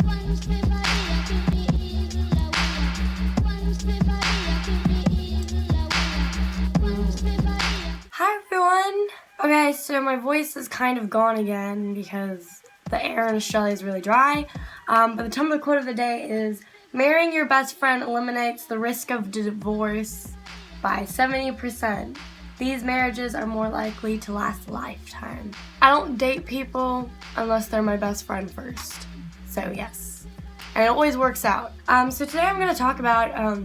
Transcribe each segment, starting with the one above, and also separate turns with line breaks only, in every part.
Hi everyone! Okay, so my voice is kind of gone again because the air in Australia is really dry. But the Tumblr quote of the day is, marrying your best friend eliminates the risk of divorce by 70%. These marriages are more likely to last a lifetime. I don't date people unless they're my best friend first. So yes. And it always works out. So today I'm going to talk about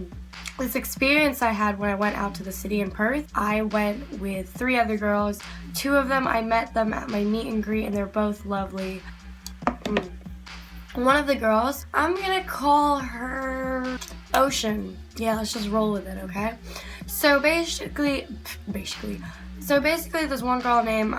this experience I had when I went out to the city in Perth. I went with 3 other girls. 2 of them, I met them at my meet and greet and they're both lovely. One of the girls, I'm gonna call her Ocean. Yeah, let's just roll with it, okay? So basically there's one girl named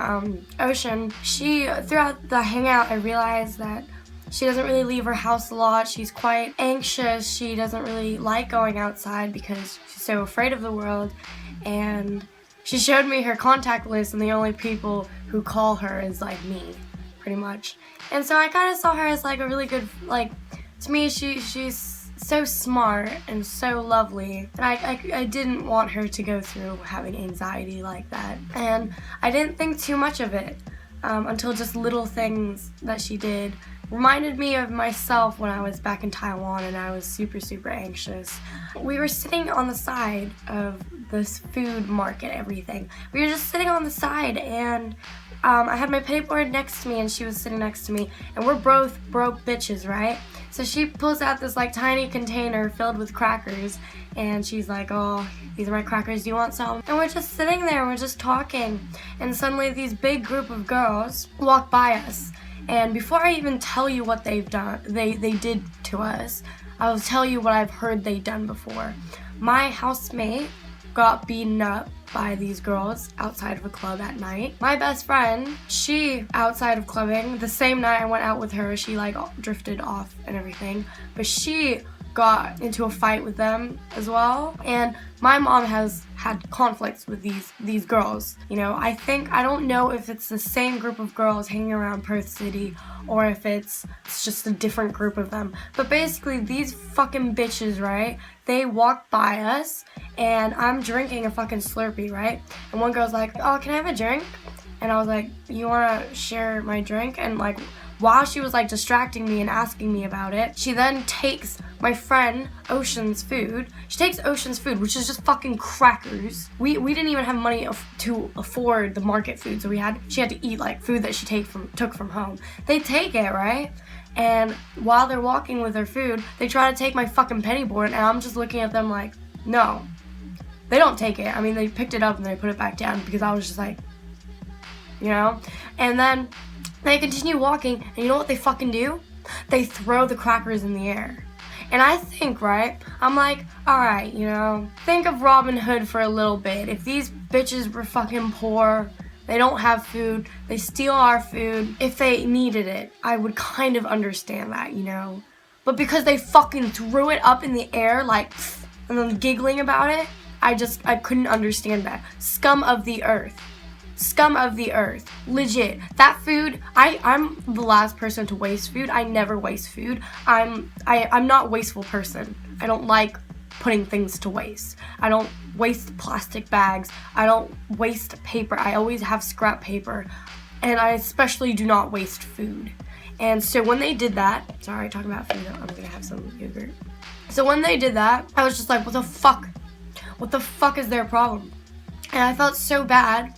Ocean. She, throughout the hangout, I realized that she doesn't really leave her house a lot. She's quite anxious. She doesn't really like going outside because she's so afraid of the world. And she showed me her contact list, and the only people who call her is like me, pretty much. And so I kind of saw her as like a really good, like, to me she's so smart and so lovely. And I didn't want her to go through having anxiety like that. And I didn't think too much of it until just little things that she did reminded me of myself when I was back in Taiwan and I was super anxious. We were sitting on the side of this food market, everything. We were just sitting on the side and I had my penny board next to me and she was sitting next to me, and we're both broke bitches, right? So she pulls out this like tiny container filled with crackers and she's like, oh, these are my crackers, do you want some? And we're just sitting there and we're just talking, and suddenly these big group of girls walk by us. And before I even tell you what they've done, they did to us, I'll tell you what I've heard they've done before. My housemate got beaten up by these girls outside of a club at night. My best friend, she, outside of clubbing, the same night I went out with her, she like drifted off and everything, but she got into a fight with them as well. And my mom has had conflicts with these girls. You know, I don't know if it's the same group of girls hanging around Perth City or if it's just a different group of them. But basically these fucking bitches, right? They walked by us and I'm drinking a fucking Slurpee, right? And one girl's like, oh, can I have a drink? And I was like, you wanna share my drink? And like, while she was like distracting me and asking me about it, she then takes my friend Ocean's food. She takes Ocean's food, which is just fucking crackers. We didn't even have money to afford the market food, so she had to eat like food that she took from home. They take it, right? And while they're walking with their food, they try to take my fucking penny board, and I'm just looking at them like, no. They don't take it. I mean, they picked it up and they put it back down because I was just like, you know? And then they continue walking, and you know what they fucking do? They throw the crackers in the air. And I think, right, I'm like, alright, you know, think of Robin Hood for a little bit. If these bitches were fucking poor, they don't have food, they steal our food, if they needed it, I would kind of understand that, you know? But because they fucking threw it up in the air, like, and then giggling about it, I couldn't understand that. Scum of the earth. Scum of the earth. Legit. That food, I'm the last person to waste food. I never waste food. I'm not a wasteful person. I don't like putting things to waste. I don't waste plastic bags. I don't waste paper. I always have scrap paper. And I especially do not waste food. And so when they did that, sorry, talking about food, I'm gonna have some yogurt. So when they did that, I was just like, what the fuck? What the fuck is their problem? And I felt so bad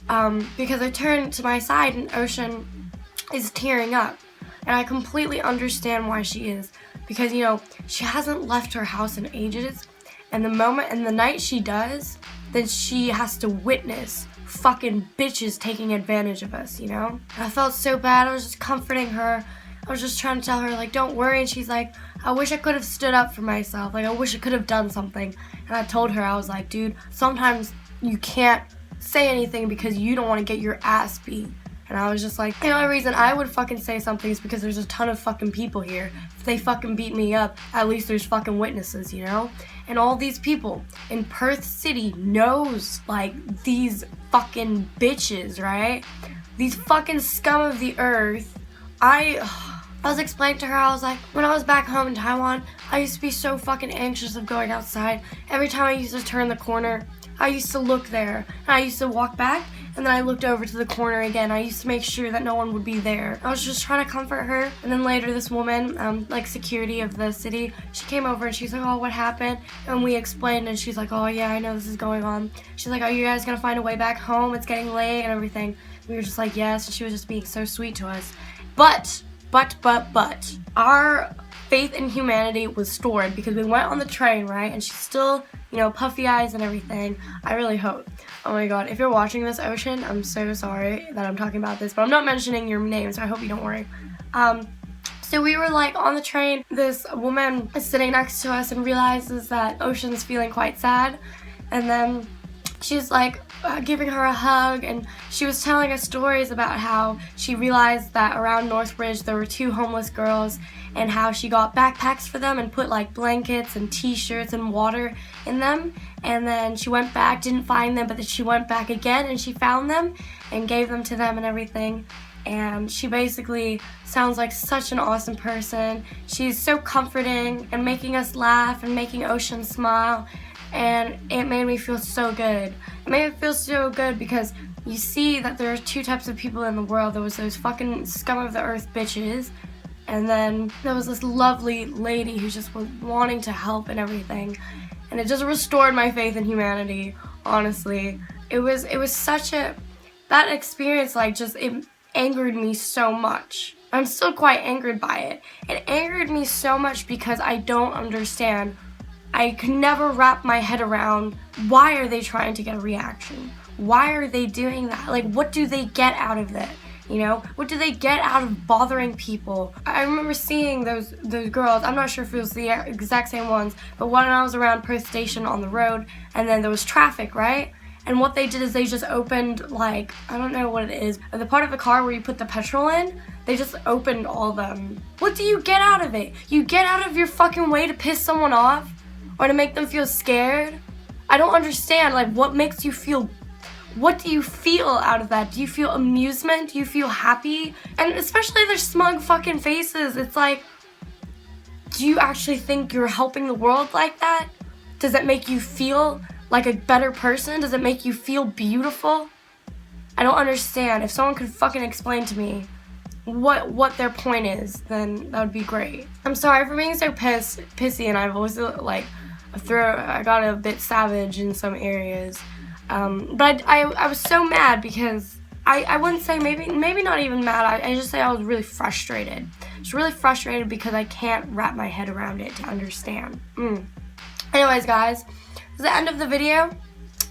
because I turned to my side and Ocean is tearing up. And I completely understand why she is. Because, you know, she hasn't left her house in ages. And the night she does, then she has to witness fucking bitches taking advantage of us, you know? And I felt so bad. I was just comforting her. I was just trying to tell her, like, don't worry. And she's like, I wish I could have stood up for myself. Like, I wish I could have done something. And I told her, I was like, dude, sometimes you can't say anything because you don't want to get your ass beat. And I was just like, the only reason I would fucking say something is because there's a ton of fucking people here. If they fucking beat me up, at least there's fucking witnesses, you know? And all these people in Perth City knows, like, these fucking bitches, right? These fucking scum of the earth. I I was explaining to her, I was like, when I was back home in Taiwan, I used to be so fucking anxious of going outside. Every time I used to turn the corner, I used to look there, and I used to walk back, and then I looked over to the corner again. I used to make sure that no one would be there. I was just trying to comfort her, and then later this woman, like security of the city, she came over and she's like, oh, what happened? And we explained, and she's like, oh yeah, I know this is going on. She's like, are you guys gonna find a way back home? It's getting late and everything. We were just like, yes, and she was just being so sweet to us. But, our faith in humanity was stored because we went on the train, right? And she's still, you know, puffy eyes and everything. I really hope. Oh my god, if you're watching this, Ocean, I'm so sorry that I'm talking about this, but I'm not mentioning your name, so I hope you don't worry. So we were like on the train, this woman is sitting next to us and realizes that Ocean's feeling quite sad, and then she's like giving her a hug, and she was telling us stories about how she realized that around Northbridge there were 2 homeless girls, and how she got backpacks for them and put like blankets and t-shirts and water in them, and then she went back, didn't find them, but then she went back again and she found them and gave them to them and everything. And she basically sounds like such an awesome person. She's so comforting and making us laugh and making Ocean smile, and it made me feel so good. It made me feel so good because you see that there are 2 types of people in the world. There was those fucking scum of the earth bitches, and then there was this lovely lady who just was wanting to help and everything. And it just restored my faith in humanity, honestly. It was such a, that experience, like, just, it angered me so much. I'm still quite angered by it. It angered me so much because I don't understand. I could never wrap my head around, why are they trying to get a reaction? Why are they doing that? Like, what do they get out of it? You know, what do they get out of bothering people? I remember seeing those girls, I'm not sure if it was the exact same ones, but when I was around Perth Station on the road, and then there was traffic, right? And what they did is they just opened, like, I don't know what it is, the part of the car where you put the petrol in, they just opened all of them. What do you get out of it? You get out of your fucking way to piss someone off? Or to make them feel scared? I don't understand, like, what makes you feel. What do you feel out of that? Do you feel amusement? Do you feel happy? And especially their smug fucking faces. It's like, do you actually think you're helping the world like that? Does it make you feel like a better person? Does it make you feel beautiful? I don't understand. If someone could fucking explain to me what their point is, then that would be great. I'm sorry for being so pissy, and I've always, like, I got a bit savage in some areas. But I was so mad because I wouldn't say, maybe not even mad, I just say I was really frustrated. Just really frustrated because I can't wrap my head around it to understand. Anyways, guys, this is the end of the video.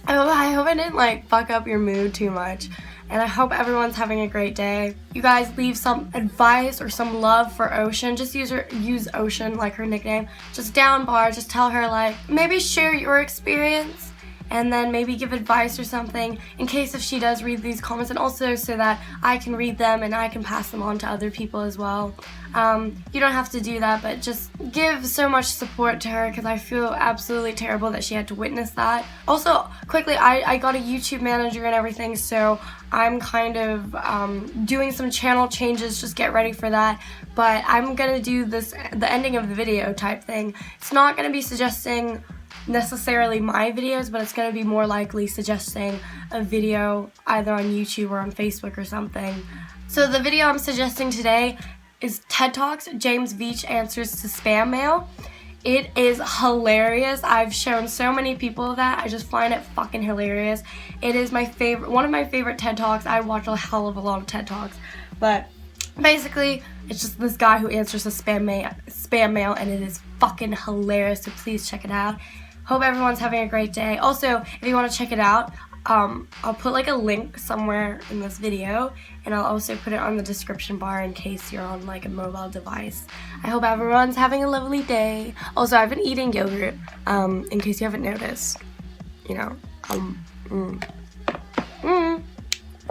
I hope I didn't, like, fuck up your mood too much, and I hope everyone's having a great day. You guys leave some advice or some love for Ocean. Just use Ocean, like her nickname. Just down bar, just tell her, like, maybe share your experience, and then maybe give advice or something in case if she does read these comments, and also so that I can read them and I can pass them on to other people as well. You don't have to do that, but just give so much support to her because I feel absolutely terrible that she had to witness that. Also, quickly, I got a YouTube manager and everything, so I'm kind of doing some channel changes. Just get ready for that. But I'm gonna do the ending of the video type thing. It's not gonna be suggesting necessarily my videos, but it's going to be more likely suggesting a video either on YouTube or on Facebook or something. So the video I'm suggesting today is TED Talks, James Veitch Answers to Spam Mail. It is hilarious. I've shown so many people that. I just find it fucking hilarious. It is my favorite, one of my favorite TED Talks. I watch a hell of a lot of TED Talks, but basically it's just this guy who answers the spam mail, and it is fucking hilarious, so please check it out. Hope everyone's having a great day. Also, if you want to check it out, I'll put like a link somewhere in this video, and I'll also put it on the description bar in case you're on like a mobile device. I hope everyone's having a lovely day. Also, I've been eating yogurt, in case you haven't noticed. You know,